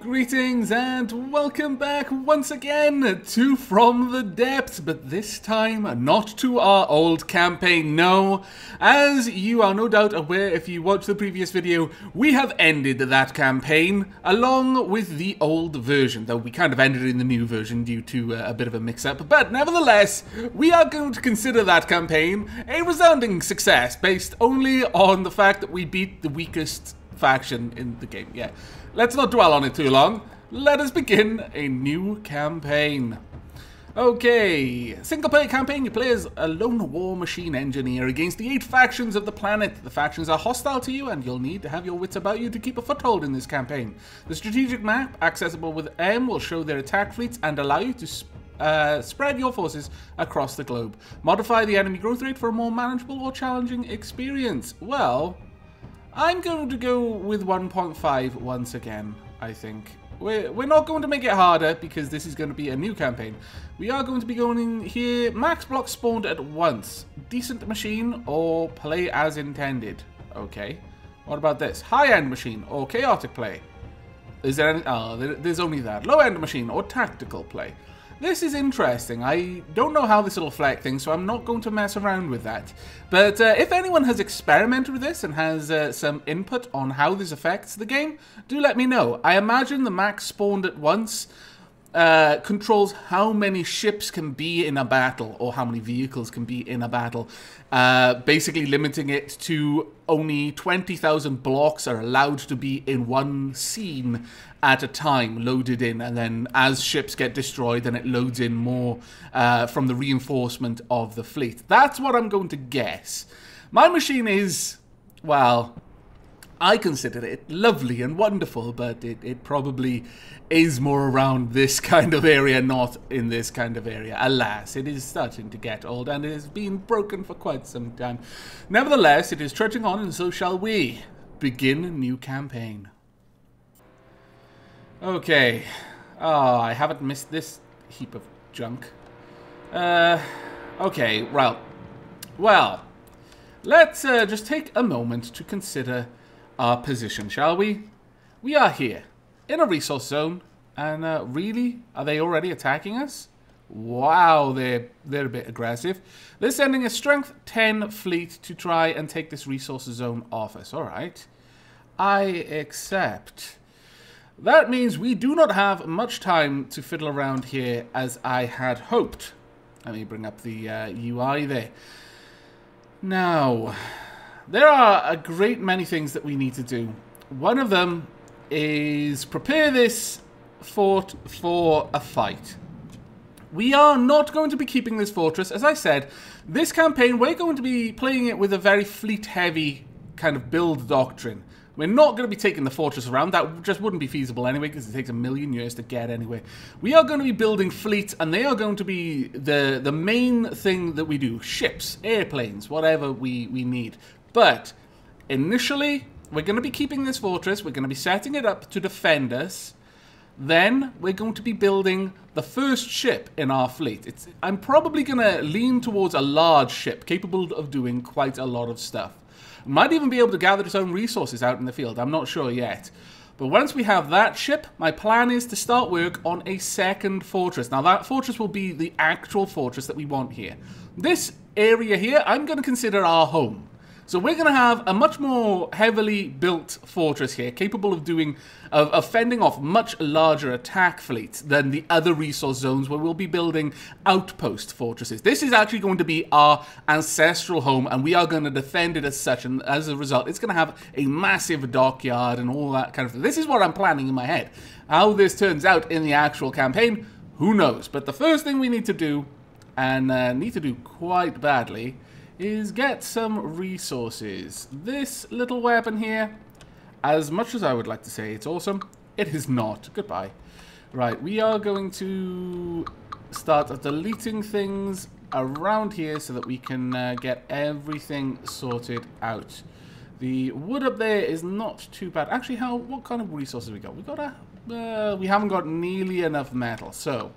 Greetings and welcome back once again to From the Depths, but this time not to our old campaign, no. As you are no doubt aware if you watched the previous video, we have ended that campaign along with the old version, though we kind of ended in the new version due to a bit of a mix-up. But nevertheless, we are going to consider that campaign a resounding success based only on the fact that we beat the weakest faction in the game. Yeah, let's not dwell on it too long. Let us begin a new campaign. Okay, single-player campaign. You play as a lone war machine engineer against the 8 factions of the planet. The factions are hostile to you, and you'll need to have your wits about you to keep a foothold in this campaign. The strategic map, accessible with M, will show their attack fleets and allow you to spread your forces across the globe. Modify the enemy growth rate for a more manageable or challenging experience. Well, I'm going to go with 1.5 once again, I think. We're not going to make it harder because this is going to be a new campaign. We are going to be going in here. Max blocks spawned at once. Decent machine or play as intended. Okay. What about this? High-end machine or chaotic play? Is there any... Oh, there's only that. Low-end machine or tactical play. This is interesting. I don't know how this will affect things, so I'm not going to mess around with that. But if anyone has experimented with this and has some input on how this affects the game, do let me know. I imagine the max spawned at once controls how many ships can be in a battle, or how many vehicles can be in a battle, basically limiting it to only 20,000 blocks are allowed to be in one scene at a time, loaded in, and then as ships get destroyed, then it loads in more from the reinforcement of the fleet. That's what I'm going to guess. My machine is, well, I consider it lovely and wonderful, but it probably is more around this kind of area, not in this kind of area. Alas, it is starting to get old, and it has been broken for quite some time. Nevertheless, it is trudging on, and so shall we. Begin a new campaign. Okay. Oh, I haven't missed this heap of junk. Okay, well, let's just take a moment to consider our position, shall we? We are here, in a resource zone, and really? Are they already attacking us? Wow, they're a bit aggressive. They're sending a strength 10 fleet to try and take this resource zone off us. Alright. I accept. That means we do not have much time to fiddle around here as I had hoped. Let me bring up the UI there. Now, there are a great many things that we need to do. One of them is prepare this fort for a fight. We are not going to be keeping this fortress. As I said, this campaign, we're going to be playing it with a very fleet-heavy kind of build doctrine. We're not going to be taking the fortress around. That just wouldn't be feasible anyway, because it takes 1,000,000 years to get anywhere. We are going to be building fleets, and they are going to be the main thing that we do. Ships, airplanes, whatever we need. But initially, we're going to be keeping this fortress. We're going to be setting it up to defend us. Then we're going to be building the first ship in our fleet. I'm probably going to lean towards a large ship capable of doing quite a lot of stuff. Might even be able to gather its own resources out in the field. I'm not sure yet. But once we have that ship, my plan is to start work on a second fortress. Now, that fortress will be the actual fortress that we want here. This area here, I'm going to consider our home. So we're going to have a much more heavily built fortress here, capable of fending off much larger attack fleets than the other resource zones where we'll be building outpost fortresses. This is actually going to be our ancestral home, and we are going to defend it as such, and as a result, it's going to have a massive dockyard and all that kind of thing. This is what I'm planning in my head. How this turns out in the actual campaign, who knows? But the first thing we need to do, and need to do quite badly, is get some resources. This little weapon here, as much as I would like to say it's awesome, it is not. Goodbye. Right, we are going to start deleting things around here so that we can get everything sorted out. The wood up there is not too bad. Actually, what kind of resources we got? We haven't got nearly enough metal, so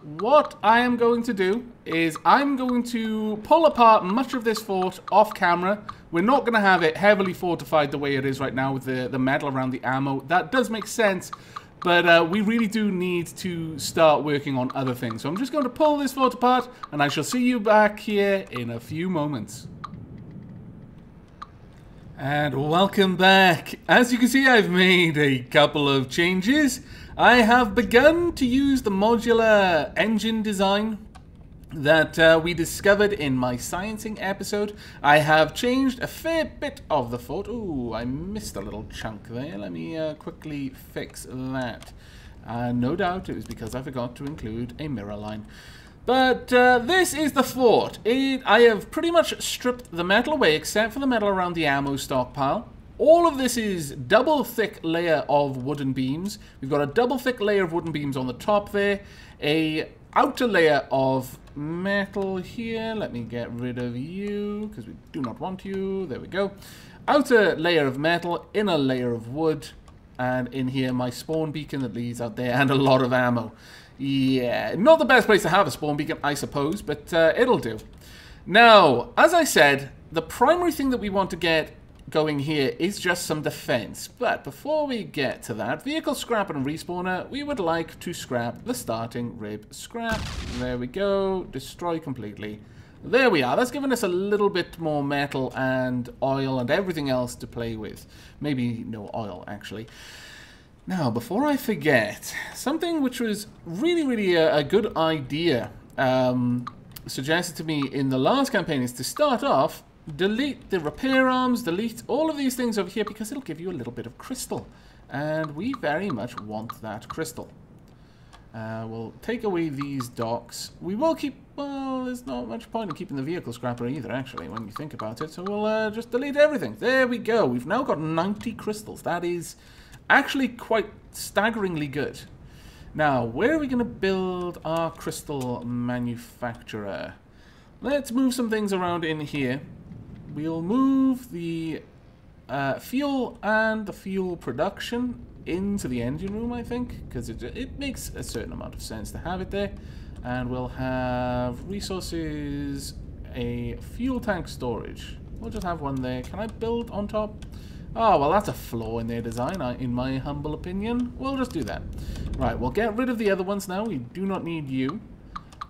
what I am going to do is I'm going to pull apart much of this fort off camera. We're not going to have it heavily fortified the way it is right now with the metal around the ammo. That does make sense, But we really do need to start working on other things. So I'm just going to pull this fort apart, and I shall see you back here in a few moments. And welcome back. As you can see, I've made a couple of changes. I have begun to use the modular engine design that we discovered in my sciencing episode. I have changed a fair bit of the fort. Ooh, I missed a little chunk there. Let me quickly fix that. No doubt it was because I forgot to include a mirror line. But this is the fort. I have pretty much stripped the metal away except for the metal around the ammo stockpile. All of this is double thick layer of wooden beams. We've got a double thick layer of wooden beams on the top there. A outer layer of metal here. Let me get rid of you because we do not want you. There we go. Outer layer of metal, inner layer of wood, and in here my spawn beacon that leads out there, and a lot of ammo. Yeah, not the best place to have a spawn beacon, I suppose, but it'll do. Now, as I said, the primary thing that we want to get going here is just some defense. But before we get to that, vehicle scrapper and respawner, we would like to scrap the starting rib scrap. There we go. Destroy completely. There we are. That's given us a little bit more metal and oil and everything else to play with. Maybe no oil, actually. Now, before I forget, something which was really a good idea suggested to me in the last campaign is to start off, delete the repair arms, delete all of these things over here because it'll give you a little bit of crystal. And we very much want that crystal. We'll take away these docks. We will keep, well, there's not much point in keeping the vehicle scrapper either, actually, when you think about it. So we'll just delete everything. There we go. We've now got 90 crystals. That is actually quite staggeringly good. Now, where are we going to build our crystal manufacturer? Let's move some things around in here. We'll move the fuel and the fuel production into the engine room, I think, because it makes a certain amount of sense to have it there. And we'll have resources, a fuel tank storage. We'll just have one there. Can I build on top? Oh, well, that's a flaw in their design, in my humble opinion. We'll just do that. Right, we'll get rid of the other ones now. We do not need you.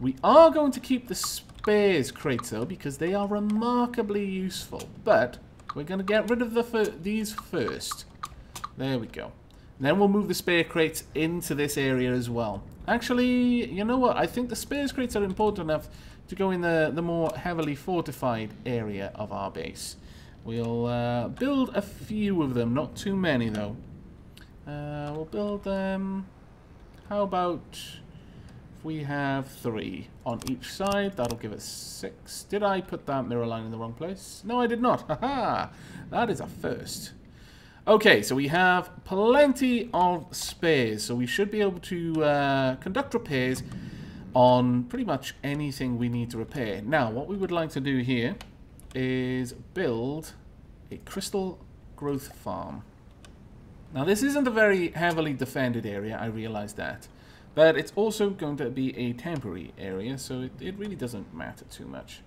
We are going to keep the spares crates, though, because they are remarkably useful. But we're going to get rid of these first. There we go. Then we'll move the spare crates into this area as well. Actually, you know what? I think the spares crates are important enough to go in the more heavily fortified area of our base. We'll build a few of them, not too many though. We'll build them. How about if we have 3 on each side? That'll give us 6. Did I put that mirror line in the wrong place? No, I did not. Haha! That is a first. Okay, so we have plenty of spares, so we should be able to conduct repairs on pretty much anything we need to repair. Now, what we would like to do here is build a crystal growth farm. Now, this isn't a very heavily defended area, I realize that, but it's also going to be a temporary area, so it really doesn't matter too much.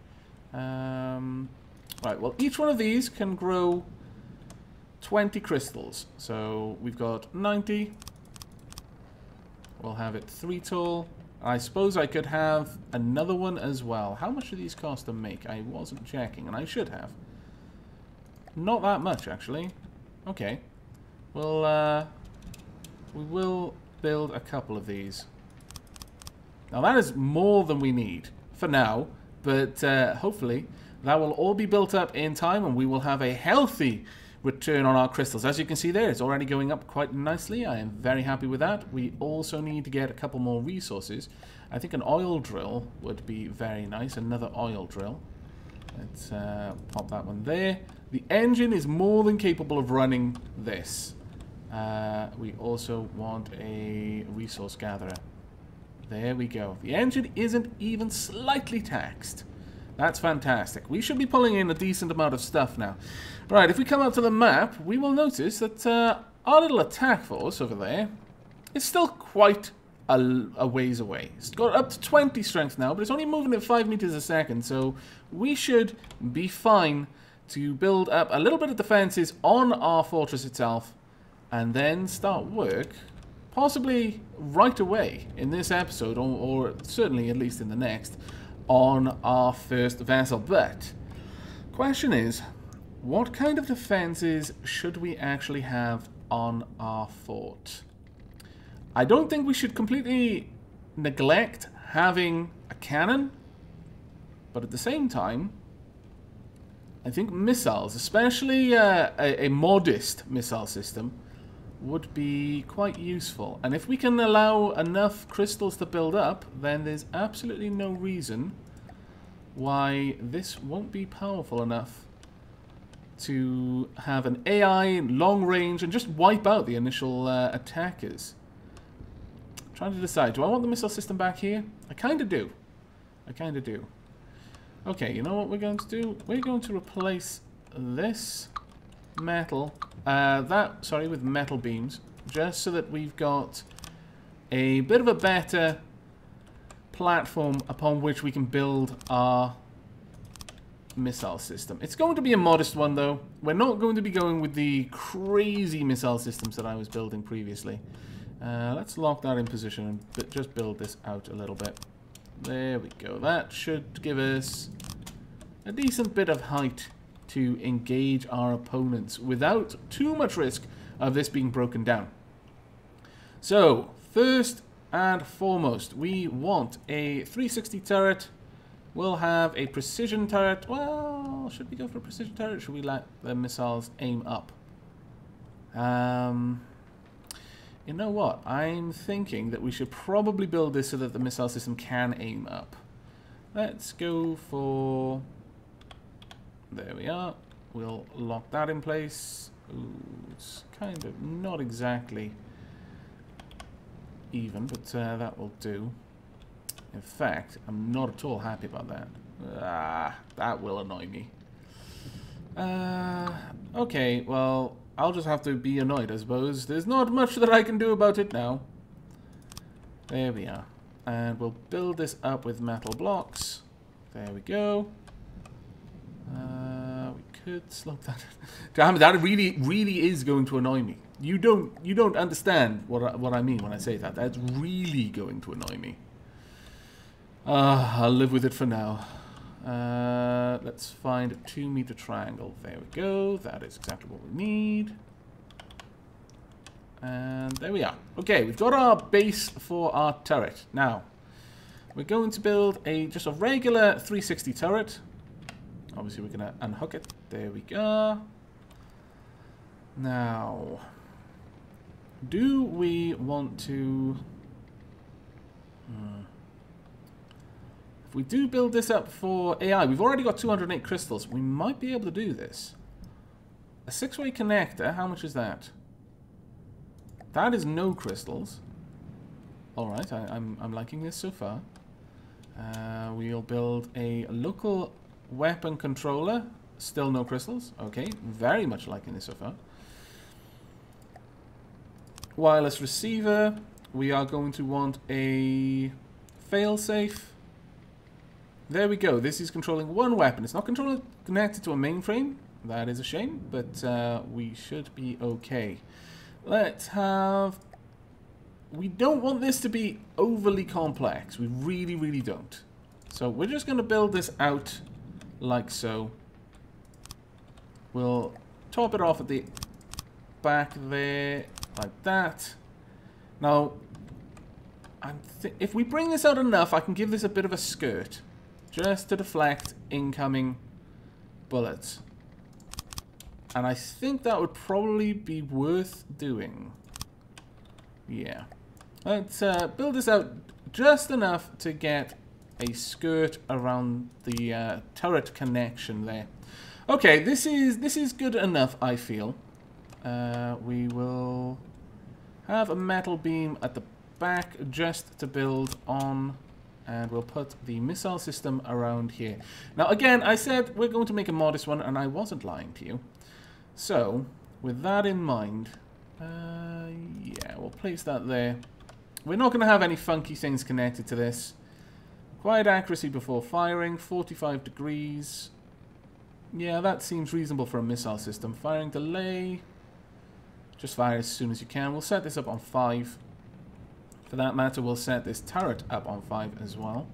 Right, well, each one of these can grow 20 crystals. So we've got 90. We'll have it 3 tall. I suppose I could have another one as well. How much do these cost to make? I wasn't checking, and I should have. Not that much, actually. Okay. Well, we will build a couple of these. Now, that is more than we need for now, but hopefully that will all be built up in time, and we will have a healthy return on our crystals. As you can see there, it's already going up quite nicely. I am very happy with that. We also need to get a couple more resources. I think an oil drill would be very nice. Another oil drill. Let's pop that one there. The engine is more than capable of running this. We also want a resource gatherer. There we go. The engine isn't even slightly taxed. That's fantastic. We should be pulling in a decent amount of stuff now. Right, if we come out to the map, we will notice that our little attack force over there is still quite a ways away. It's got up to 20 strength now, but it's only moving at 5 meters a second, so we should be fine to build up a little bit of defenses on our fortress itself and then start work possibly right away in this episode, or certainly at least in the next, on our first vessel. But question is, what kind of defenses should we actually have on our fort? I don't think we should completely neglect having a cannon, but at the same time, I think missiles, especially a modest missile system, would be quite useful. And if we can allow enough crystals to build up, then there's absolutely no reason why this won't be powerful enough to have an AI long range and just wipe out the initial attackers. I'm trying to decide, do I want the missile system back here? I kind of do. I kind of do. Okay, you know what we're going to do? We're going to replace this metal, with metal beams, just so that we've got a bit of a better platform upon which we can build our missile system. It's going to be a modest one, though. We're not going to be going with the crazy missile systems that I was building previously. Let's lock that in position and just build this out a little bit. There we go. That should give us a decent bit of height to engage our opponents without too much risk of this being broken down. So, first and foremost, we want a 360 turret. We'll have a precision turret. Well, should we go for a precision turret or should we let the missiles aim up? You know what? I'm thinking that we should probably build this so that the missile system can aim up. Let's go for... There we are. We'll lock that in place. Ooh, it's kind of not exactly even, but that will do. In fact, I'm not at all happy about that. That will annoy me. Okay, well, I'll just have to be annoyed, I suppose. There's not much that I can do about it now. There we are. And we'll build this up with metal blocks. There we go. We could slow that. Damn, that really is going to annoy me. You don't understand what I mean when I say that. That's really going to annoy me. I'll live with it for now. Let's find a 2-meter triangle. There we go. That is exactly what we need. And there we are. Okay, we've got our base for our turret. Now, we're going to build just a regular 360 turret. Obviously, we're going to unhook it. There we go. Now, do we want to... If we do build this up for AI, we've already got 208 crystals. We might be able to do this. A 6-way connector, how much is that? That is no crystals. Alright, I'm liking this so far. We'll build a local weapon controller. Still no crystals. Okay, very much liking this so far. Wireless receiver. We are going to want a failsafe. There we go. This is controlling one weapon. It's not connected to a mainframe. That is a shame, but we should be okay. Let's have... We don't want this to be overly complex. We really don't. So we're just going to build this out like so. We'll top it off at the back there, like that. Now, if we bring this out enough, I can give this a bit of a skirt. Just to deflect incoming bullets. And I think that would probably be worth doing. Yeah. Let's build this out just enough to get a skirt around the turret connection there. Okay, this is good enough, I feel. We will have a metal beam at the back just to build on... And we'll put the missile system around here. Now, again, I said we're going to make a modest one, and I wasn't lying to you. So, with that in mind, yeah, we'll place that there. We're not going to have any funky things connected to this. Quiet accuracy before firing, 45 degrees. Yeah, that seems reasonable for a missile system. Firing delay. Just fire as soon as you can. We'll set this up on 5. For that matter, we'll set this turret up on 5 as well.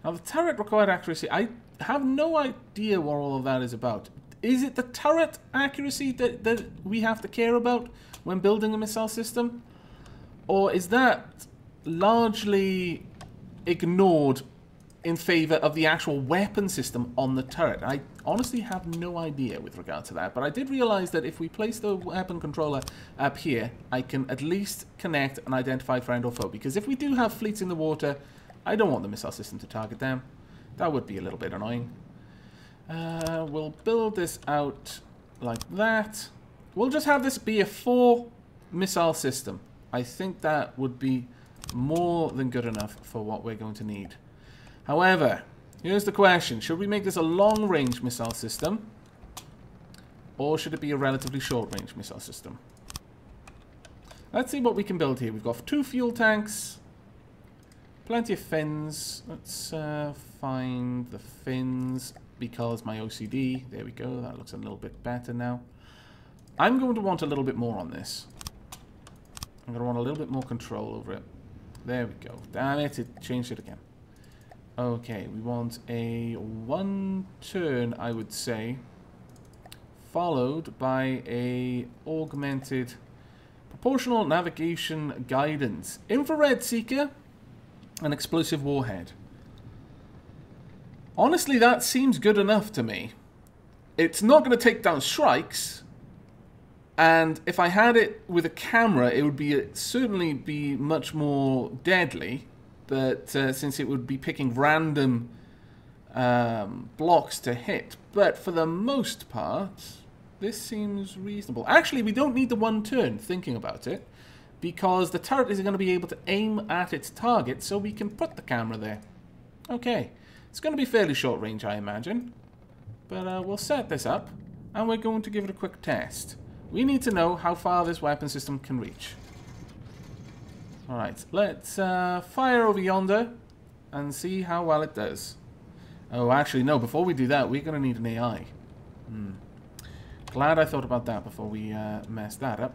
Now, the turret required accuracy, I have no idea what all of that is about. Is it the turret accuracy that we have to care about when building a missile system? Or is that largely ignored in favor of the actual weapon system on the turret? I honestly have no idea with regard to that, but I did realize that if we place the weapon controller up here, I can at least connect an identified friend or foe, because if we do have fleets in the water, I don't want the missile system to target them. That would be a little bit annoying. We'll build this out like that. We'll just have this be a 4 missile system. I think that would be more than good enough for what we're going to need. However, here's the question. Should we make this a long-range missile system? Or should it be a relatively short-range missile system? Let's see what we can build here. We've got 2 fuel tanks. Plenty of fins. Let's find the fins because my OCD. There we go. That looks a little bit better now. I'm going to want a little bit more on this. I'm going to want a little bit more control over it. There we go. Damn it, it changed it again. Okay, we want a 1 turn, I would say, followed by a augmented proportional navigation guidance, infrared seeker, and explosive warhead. Honestly, that seems good enough to me. It's not going to take down strikes, and if I had it with a camera, it would certainly be much more deadly. But since it would be picking random blocks to hit. But for the most part, this seems reasonable. Actually, we don't need the 1 turn, thinking about it, because the turret is going to be able to aim at its target, so we can put the camera there. Okay, it's going to be fairly short range, I imagine. But we'll set this up, and we're going to give it a quick test. We need to know how far this weapon system can reach. Alright, let's fire over yonder and see how well it does. Oh, actually, no, before we do that, we're going to need an AI. Glad I thought about that before we messed that up.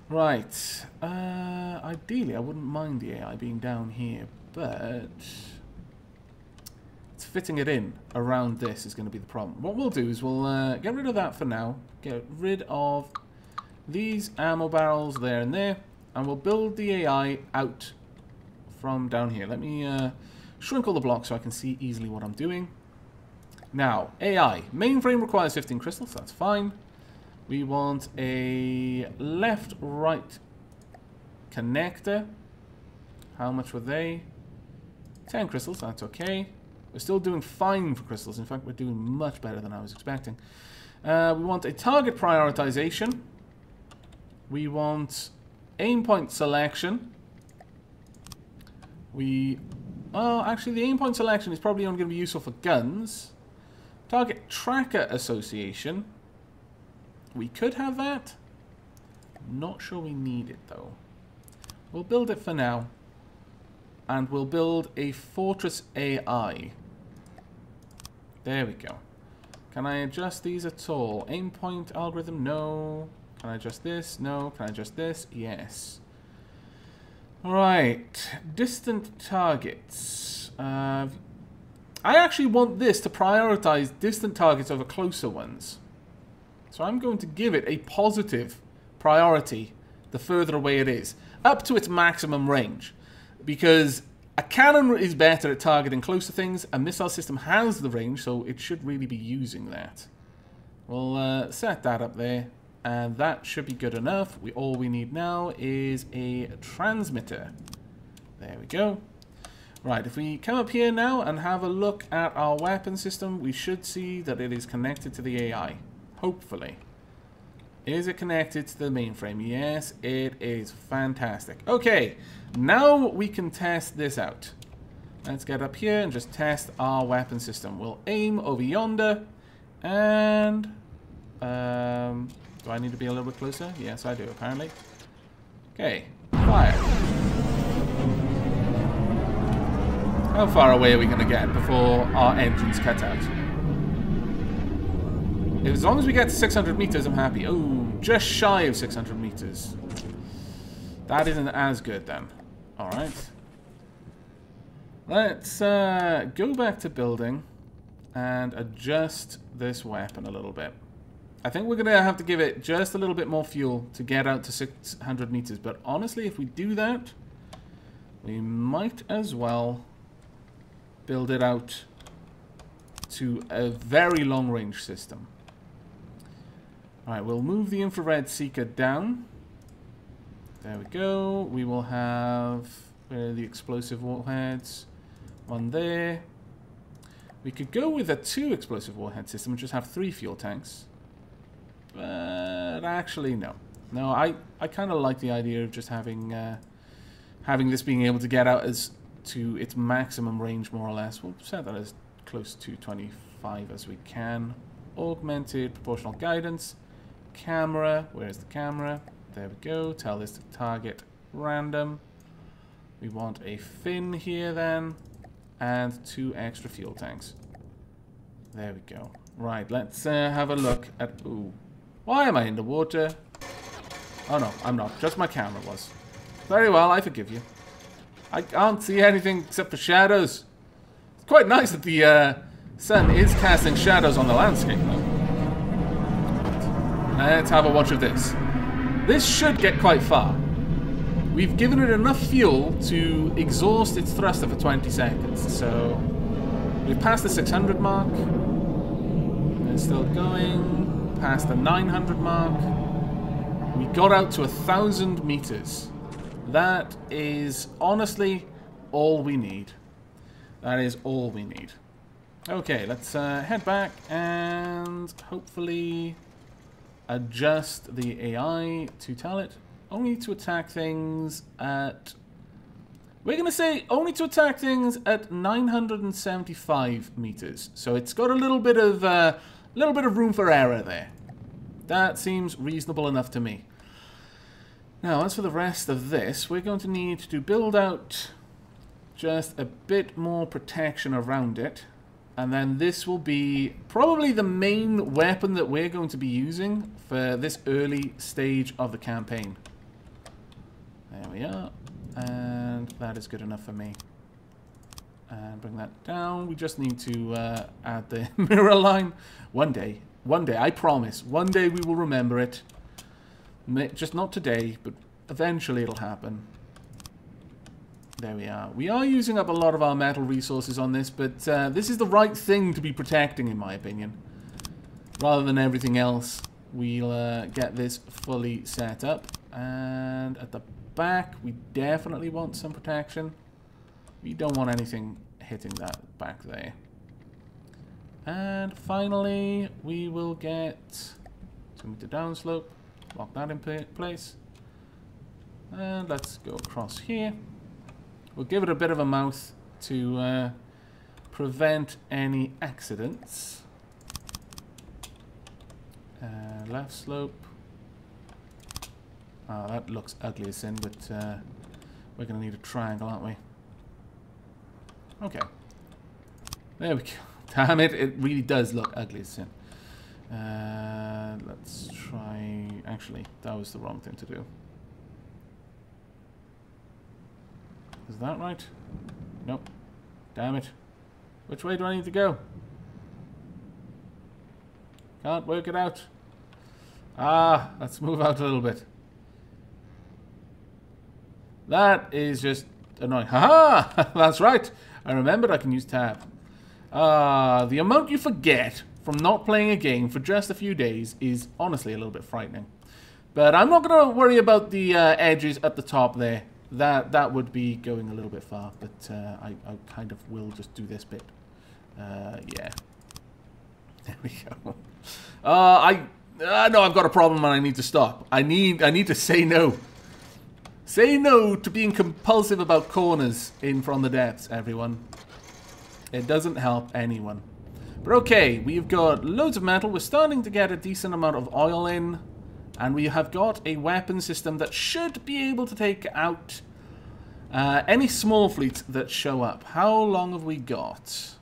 Right, ideally, I wouldn't mind the AI being down here, but it's fitting it in around this is going to be the problem. What we'll do is we'll get rid of that for now, get rid of these ammo barrels there and there, and we'll build the AI out from down here. Let me shrink all the blocks so I can see easily what I'm doing. Now, AI. Mainframe requires 15 crystals. That's fine. We want a left-right connector. How much were they? 10 crystals. That's okay. We're still doing fine for crystals. In fact, we're doing much better than I was expecting. We want a target prioritization. We want aim point selection. Actually, the aim point selection is probably only going to be useful for guns. Target tracker association. We could have that. Not sure we need it, though. We'll build it for now. And we'll build a fortress AI. There we go. Can I adjust these at all? Aim point algorithm? No. Can I adjust this? No. Can I adjust this? Yes. Alright. Distant targets. I actually want this to prioritize distant targets over closer ones. So I'm going to give it a positive priority the further away it is. Up to its maximum range. Because a cannon is better at targeting closer things. A missile system has the range, so it should really be using that. We'll set that up there. And that should be good enough. All we need now is a transmitter. There we go. Right, if we come up here now and have a look at our weapon system, we should see that it is connected to the AI. Hopefully. Is it connected to the mainframe? Yes, it is. Fantastic. Okay, now we can test this out. Let's get up here and just test our weapon system. We'll aim over yonder. And... do I need to be a little bit closer? Yes, I do, apparently. Okay, fire. How far away are we going to get before our engines cut out? As long as we get to 600 meters, I'm happy. Oh, just shy of 600 meters. That isn't as good, then. Alright. Let's go back to building and adjust this weapon a little bit. I think we're going to have to give it just a little bit more fuel to get out to 600 meters. But honestly, if we do that, we might as well build it out to a very long-range system. Alright, we'll move the infrared seeker down. There we go. We will have the explosive warheads. One there. We could go with a 2 explosive warhead system and just have 3 fuel tanks. But actually, no. No, I kind of like the idea of just having this being able to get out as to its maximum range, more or less. We'll set that as close to 25 as we can. Augmented proportional guidance. Camera. Where's the camera? There we go. Tell this to target random. We want a fin here then. And 2 extra fuel tanks. There we go. Right, let's have a look at... Ooh. Why am I in the water? Oh no, I'm not. Just my camera was. Very well, I forgive you. I can't see anything except for shadows. It's quite nice that the sun is casting shadows on the landscape, though. Let's have a watch of this. This should get quite far. We've given it enough fuel to exhaust its thruster for 20 seconds, so we've passed the 600 mark. It's still going. Past the 900 mark. We got out to 1,000 meters. That is honestly all we need. That is all we need. Okay, let's head back and hopefully adjust the AI to tell it only to attack things at... We're going to say only to attack things at 975 meters. So it's got a little bit of room for error there. That seems reasonable enough to me. Now, as for the rest of this, we're going to need to build out just a bit more protection around it. And then this will be probably the main weapon that we're going to be using for this early stage of the campaign. There we are. And that is good enough for me. And bring that down. We just need to add the mirror line. One day, I promise, one day we will remember it. Just not today, but eventually it'll happen. There we are. We are using up a lot of our metal resources on this, but this is the right thing to be protecting, in my opinion. Rather than everything else, we'll get this fully set up. And at the back, we definitely want some protection. We don't want anything hitting that back there. And finally, we will get 2 meter downslope. Lock that in place. And let's go across here. We'll give it a bit of a mouth to prevent any accidents. Left slope. Oh, that looks ugly as sin, but we're going to need a triangle, aren't we? Okay. There we go. Damn it, it really does look ugly as sin. Let's try... Actually, that was the wrong thing to do. Is that right? Nope. Damn it. Which way do I need to go? Can't work it out. Ah, let's move out a little bit. That is just annoying. Haha! That's right. I remembered I can use tab. The amount you forget from not playing a game for just a few days is honestly a little bit frightening. But I'm not going to worry about the edges at the top there. That would be going a little bit far, but I kind of will just do this bit. Yeah. There we go. No, I've got a problem and I need to stop. I need to say no. Say no to being compulsive about corners in From the Depths, everyone. It doesn't help anyone. But okay, we've got loads of metal. We're starting to get a decent amount of oil in. And we have got a weapon system that should be able to take out any small fleets that show up. How long have we got?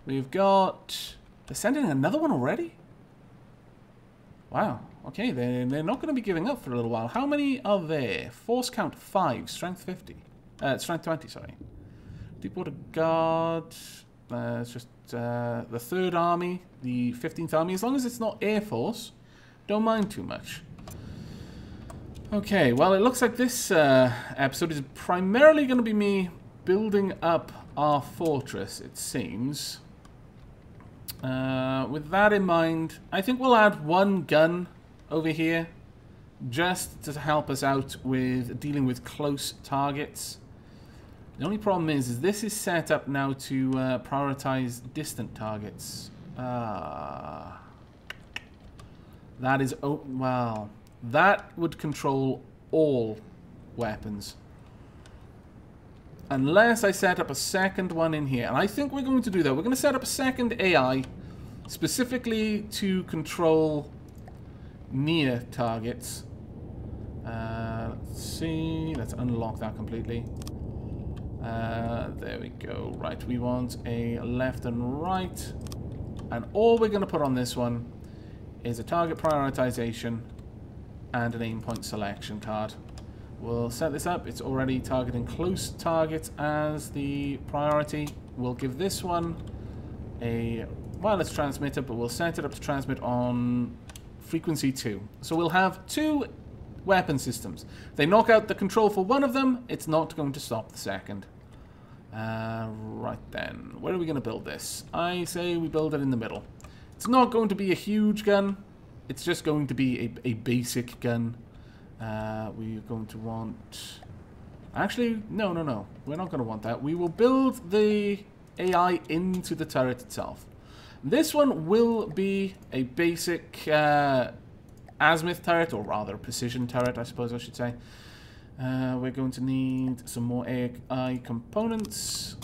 We've got... They're sending another one already? Wow. Okay, they're not going to be giving up for a little while. How many are there? Force count 5, strength 50. Strength 20, sorry. Deepwater Guard. It's just the 3rd Army, the 15th Army. As long as it's not Air Force, don't mind too much. Okay, well, it looks like this episode is primarily going to be me building up our fortress, it seems. With that in mind, I think we'll add 1 gun over here, just to help us out with dealing with close targets. The only problem is this is set up now to prioritize distant targets. That is... Oh, well, that would control all weapons. Unless I set up a second one in here. And I think we're going to do that. We're going to set up a second AI specifically to control near targets. Let's see. Let's unlock that completely. There we go. Right, we want a left and right. And all we're going to put on this one is a target prioritization and an aim point selection card. We'll set this up. It's already targeting close targets as the priority. We'll give this one a wireless transmitter, but we'll set it up to transmit on frequency 2. So we'll have 2 weapon systems. If they knock out the control for one of them, it's not going to stop the second. Right then, where are we going to build this? I say we build it in the middle. It's not going to be a huge gun. It's just going to be a basic gun. We're going to want... Actually, no. We're not going to want that. We will build the AI into the turret itself. This one will be a basic azimuth turret, or rather precision turret, I suppose I should say. We're going to need some more AI components.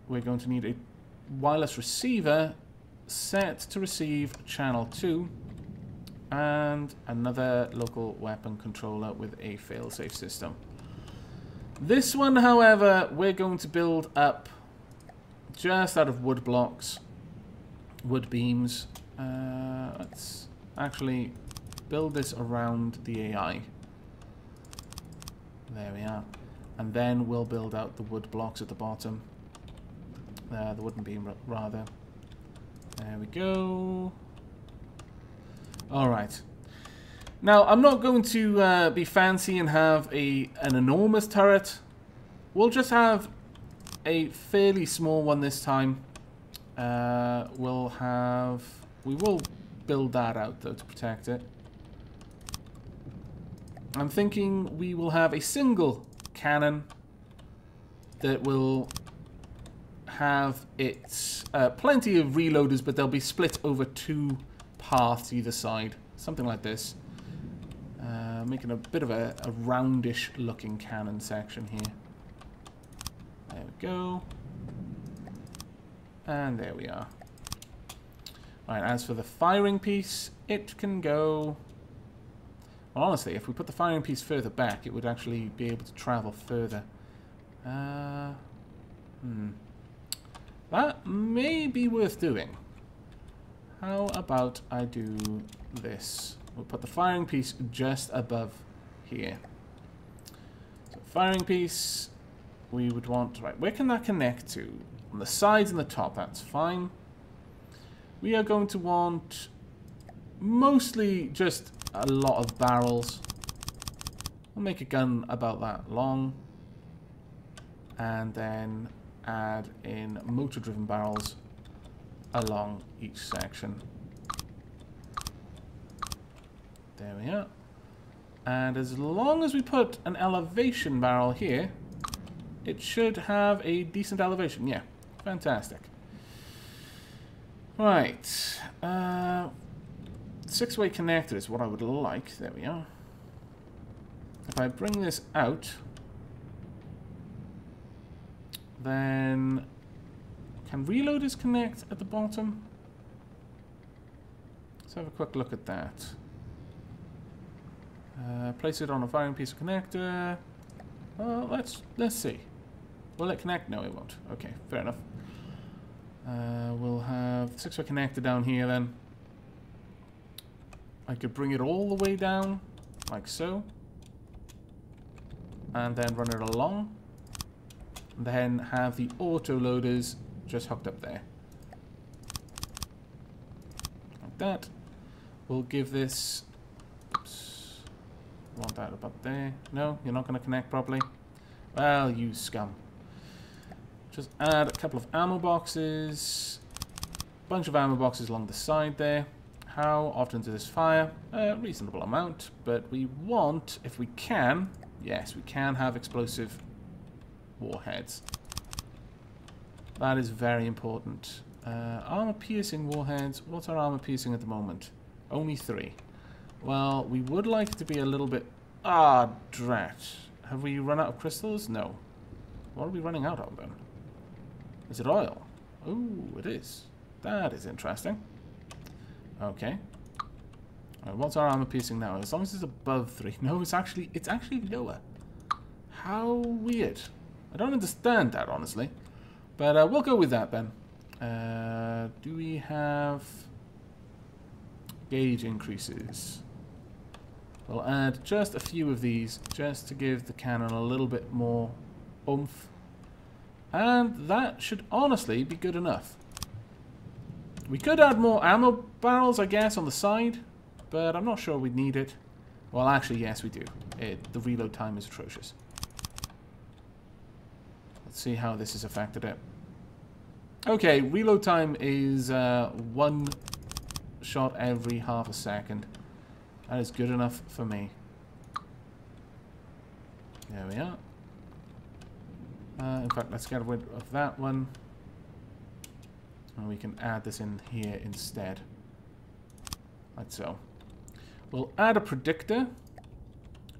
We're going to need a wireless receiver set to receive channel 2. And another local weapon controller with a failsafe system. This one, however, we're going to build up just out of wood blocks, wood beams. Let's actually build this around the AI. There we are. And then we'll build out the wood blocks at the bottom. The wooden beam, rather. There we go. Alright. Now, I'm not going to be fancy and have an enormous turret. We'll just have a fairly small one this time. We will build that out, though, to protect it. I'm thinking we will have a single cannon that will have its plenty of reloaders, but they'll be split over 2 paths either side. Something like this. Making a bit of a roundish looking cannon section here. There we go. And there we are. Right, as for the firing piece, it can go... Well, honestly, if we put the firing piece further back, it would actually be able to travel further. That may be worth doing. How about I do this? We'll put the firing piece just above here. So firing piece, we would want... Right, where can that connect to? On the sides and the top, that's fine. We are going to want mostly just a lot of barrels. We'll make a gun about that long. And then add in motor-driven barrels along each section. There we are. And as long as we put an elevation barrel here, it should have a decent elevation. Yeah, fantastic. Right. 6-way connector is what I would like. There we are. If I bring this out, then can reloaders connect at the bottom? Let's have a quick look at that. Place it on a firing piece of connector. Well, let's see. Will it connect? No, it won't. Okay, fair enough. We'll have 6-way connector down here then. I could bring it all the way down, like so. And then run it along. And then have the auto loaders just hooked up there. Like that. We'll give this... Oops. Want that about there. No, you're not going to connect properly. Well, you scum. Just add a couple of ammo boxes. Bunch of ammo boxes along the side there. How often does this fire? A reasonable amount, but we want, if we can, yes, we can have explosive warheads. That is very important. Armor-piercing warheads. What's our armor-piercing at the moment? Only 3. Well, we would like to be a little bit... Ah, drat. Have we run out of crystals? No. What are we running out of, then? Is it oil? Ooh, it is. That is interesting. Okay. What's our armor piercing now? As long as it's above 3. No, it's actually lower. How weird. I don't understand that, honestly. But we'll go with that then. Do we have gauge increases? We'll add just a few of these just to give the cannon a little bit more oomph. And that should honestly be good enough. We could add more ammo barrels, I guess, on the side, but I'm not sure we'd need it. Well, actually, yes, we do. The reload time is atrocious. Let's see how this has affected it. Okay, reload time is 1 shot every half a second. That is good enough for me. There we are. In fact, let's get rid of that one. And we can add this in here instead. Like so. We'll add a predictor.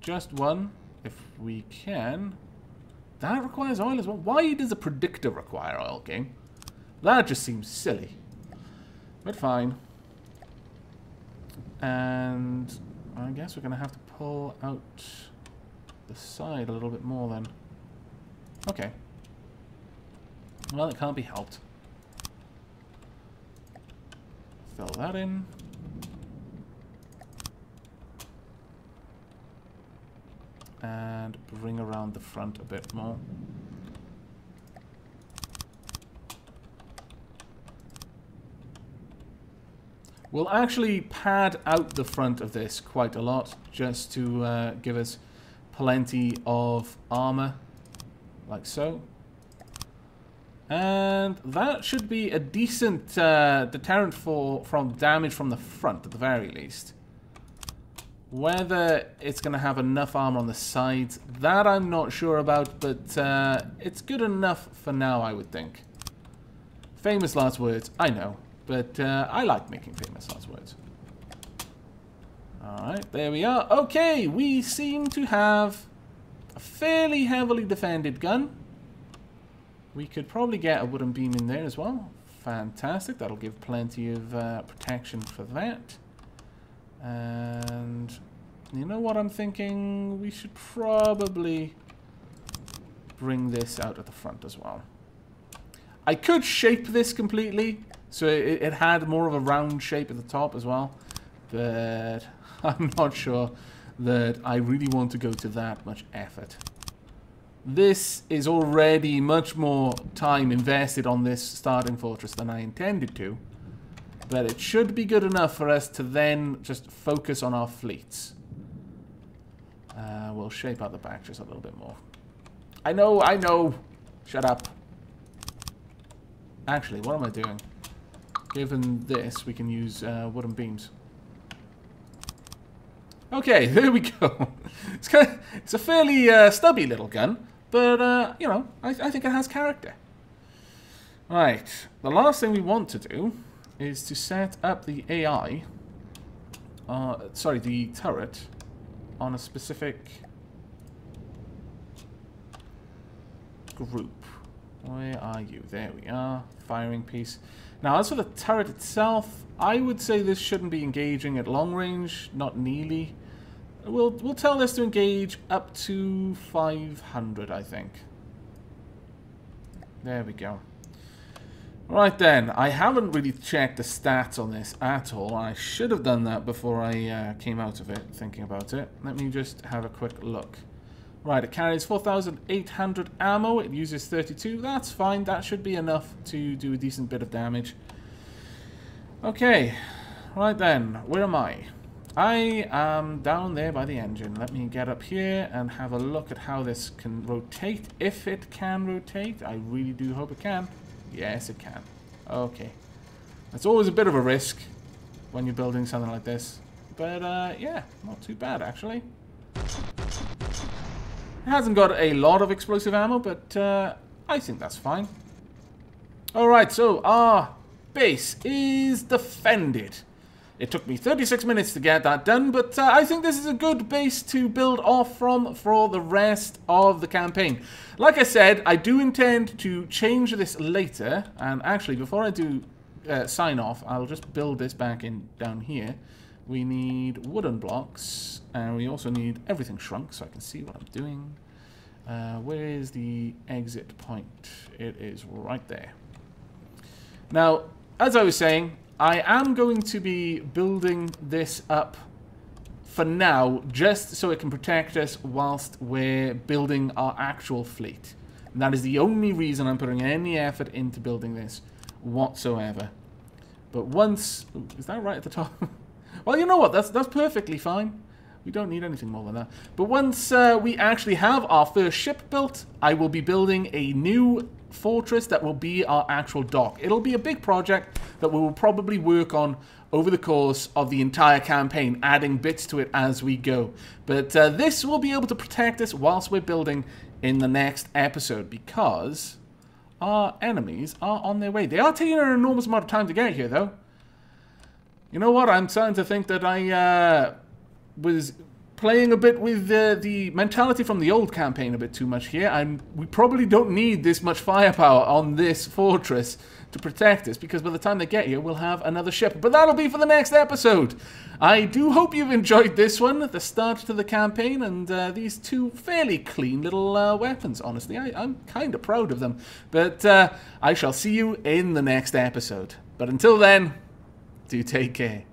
Just one, if we can. That requires oil as well. Why does a predictor require oil, game? That just seems silly. But fine. And I guess we're going to have to pull out the side a little bit more then. Okay. Well, it can't be helped. Fill that in. And bring around the front a bit more. We'll actually pad out the front of this quite a lot, just to give us plenty of armor, like so. And that should be a decent deterrent from damage from the front, at the very least. Whether it's going to have enough armor on the sides, that I'm not sure about, but it's good enough for now, I would think. Famous last words, I know, but I like making famous last words. Alright, there we are. Okay, we seem to have a fairly heavily defended gun. We could probably get a wooden beam in there as well. Fantastic, that'll give plenty of protection for that. And you know what I'm thinking? We should probably bring this out at the front as well. I could shape this completely, so it had more of a round shape at the top as well. But I'm not sure that I really want to go to that much effort. This is already much more time invested on this starting fortress than I intended to. But it should be good enough for us to then just focus on our fleets. We'll shape out the back just a little bit more. I know. Shut up. Actually, what am I doing? Given this, we can use wooden beams. Okay, there we go. It's a fairly stubby little gun, but, you know, I think it has character. Right, the last thing we want to do is to set up the AI, sorry, the turret, on a specific group. Where are you? There we are. Firing piece. Now, as for the turret itself, I would say this shouldn't be engaging at long range, not nearly. We'll tell this to engage up to 500, I think. There we go. Right then, I haven't really checked the stats on this at all. I should have done that before I came out of it, thinking about it. Let me just have a quick look. Right, it carries 4,800 ammo. It uses 32. That's fine. That should be enough to do a decent bit of damage. Okay. Right then. Where am I? I am down there by the engine. Let me get up here and have a look at how this can rotate. If it can rotate. I really do hope it can. Yes, it can. Okay. That's always a bit of a risk when you're building something like this. But, yeah, not too bad, actually. It hasn't got a lot of explosive ammo, but I think that's fine. Alright, so our base is defended. It took me 36 minutes to get that done, but I think this is a good base to build off from for the rest of the campaign. Like I said, I do intend to change this later, and actually, before I do sign off, I'll just build this back in down here. We need wooden blocks, and we also need everything shrunk so I can see what I'm doing. Where is the exit point? It is right there. Now, as I was saying, I am going to be building this up for now, just so it can protect us whilst we're building our actual fleet. And that is the only reason I'm putting any effort into building this whatsoever. But once... Is that right at the top? Well, you know what? That's perfectly fine. We don't need anything more than that. But once we actually have our first ship built, I will be building a new fortress that will be our actual dock. It'll be a big project that we will probably work on over the course of the entire campaign, adding bits to it as we go. But this will be able to protect us whilst we're building in the next episode, because our enemies are on their way. They are taking an enormous amount of time to get here, though. You know what? I'm starting to think that I was playing a bit with the mentality from the old campaign a bit too much here. We probably don't need this much firepower on this fortress to protect us, because by the time they get here, we'll have another ship. But that'll be for the next episode. I do hope you've enjoyed this one, the start to the campaign, and these two fairly clean little weapons, honestly. I'm kind of proud of them. But I shall see you in the next episode. But until then, do take care.